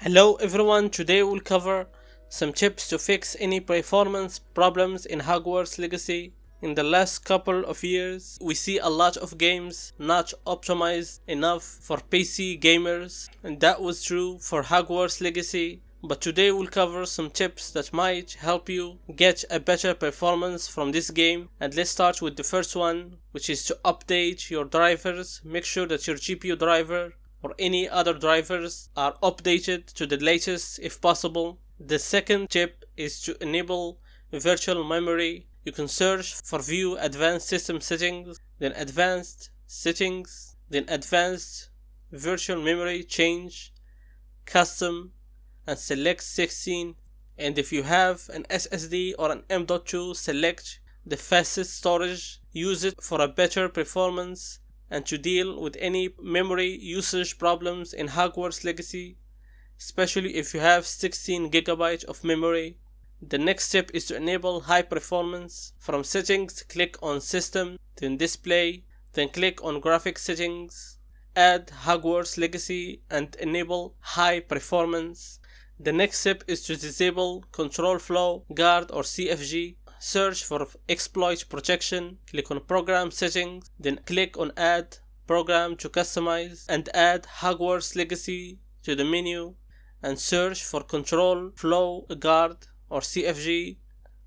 Hello everyone, today we'll cover some tips to fix any performance problems in Hogwarts Legacy. In the last couple of years, we see a lot of games not optimized enough for PC gamers, and that was true for Hogwarts Legacy. But today we'll cover some tips that might help you get a better performance from this game. And let's start with the first one, which is to update your drivers. Make sure that your GPU driver or any other drivers are updated to the latest if possible. The second tip is to enable virtual memory. You can search for View Advanced System Settings, then Advanced Settings, then Advanced Virtual Memory, change Custom, and select 16. And if you have an SSD or an M.2, select the fastest storage. Use it for a better performance and to deal with any memory usage problems in Hogwarts Legacy, especially if you have 16 GB of memory. The next step is to enable high performance. From settings, click on System, then Display, then click on Graphics Settings, add Hogwarts Legacy and enable high performance. The next step is to disable Control Flow Guard or CFG. Search for Exploit Protection, click on Program Settings, then click on Add Program to customize and add Hogwarts Legacy to the menu and search for Control Flow Guard or CFG.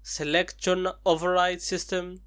Select Turn Override System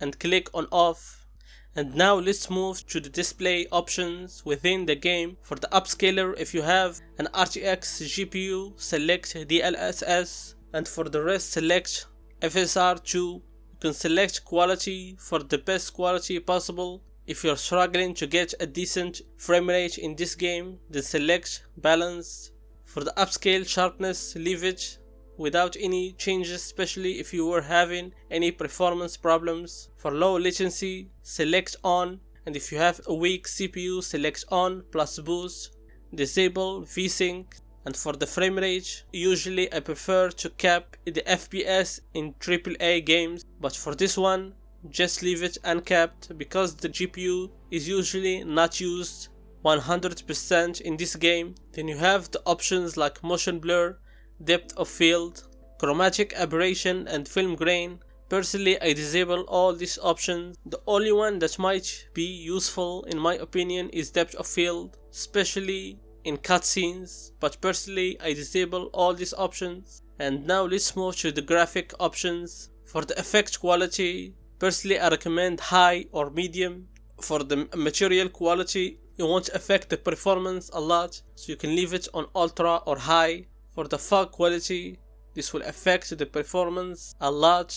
and click on Off. And now let's move to the display options within the game. For the upscaler, if you have an RTX GPU, select DLSS, and for the rest select FSR2. You can select quality for the best quality possible. If you're struggling to get a decent frame rate in this game, then select balanced. For the upscale sharpness, leave it without any changes, especially if you were having any performance problems. For low latency, select on, and if you have a weak CPU, select on plus boost. Disable VSync. And for the frame rate, usually I prefer to cap the FPS in AAA games, but for this one, just leave it uncapped because the GPU is usually not used 100% in this game. Then you have the options like motion blur, depth of field, chromatic aberration and film grain. Personally, I disable all these options. The only one that might be useful in my opinion is depth of field, especially in cutscenes, but personally I disable all these options. And now let's move to the graphic options. For the effect quality, personally I recommend high or medium. For the material quality, you won't affect the performance a lot, so you can leave it on ultra or high. For the fog quality, this will affect the performance a lot.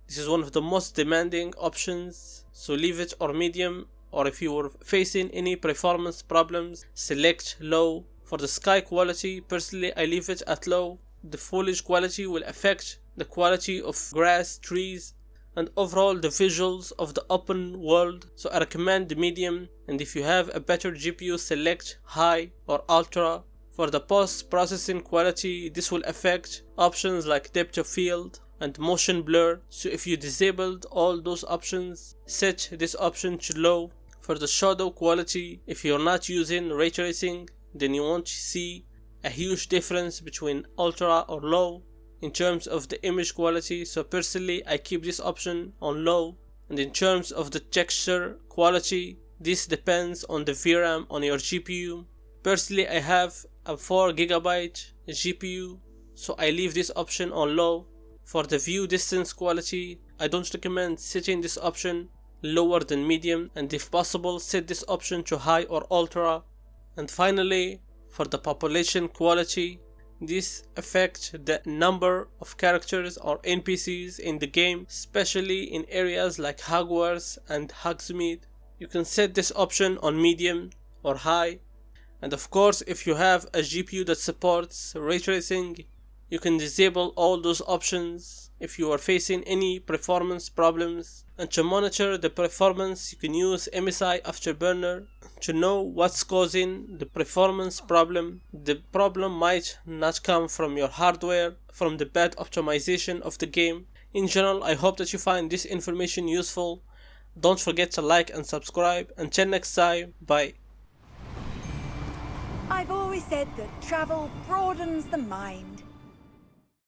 This is one of the most demanding options, so leave it or medium. Or if you were facing any performance problems, select low. For the sky quality, personally I leave it at low. The foliage quality will affect the quality of grass, trees, and overall the visuals of the open world, so I recommend the medium. And if you have a better GPU, select high or ultra. For the post-processing quality, this will affect options like depth of field and motion blur, so if you disabled all those options, set this option to low. For the shadow quality, if you're not using ray tracing, then you won't see a huge difference between ultra or low in terms of the image quality, so personally I keep this option on low. And in terms of the texture quality, this depends on the VRAM on your GPU. Personally I have a 4 GB GPU, so I leave this option on low. For the view distance quality, I don't recommend setting this option lower than medium, and if possible set this option to high or ultra. And finally, for the population quality, this affects the number of characters or NPCs in the game, especially in areas like Hogwarts and Hogsmeade. You can set this option on medium or high. And of course, if you have a GPU that supports ray tracing, you can disable all those options if you are facing any performance problems. And to monitor the performance, you can use MSI Afterburner to know what's causing the performance problem. The problem might not come from your hardware, from the bad optimization of the game. In general, I hope that you find this information useful. Don't forget to like and subscribe. Until next time, bye. I've always said that travel broadens the mind.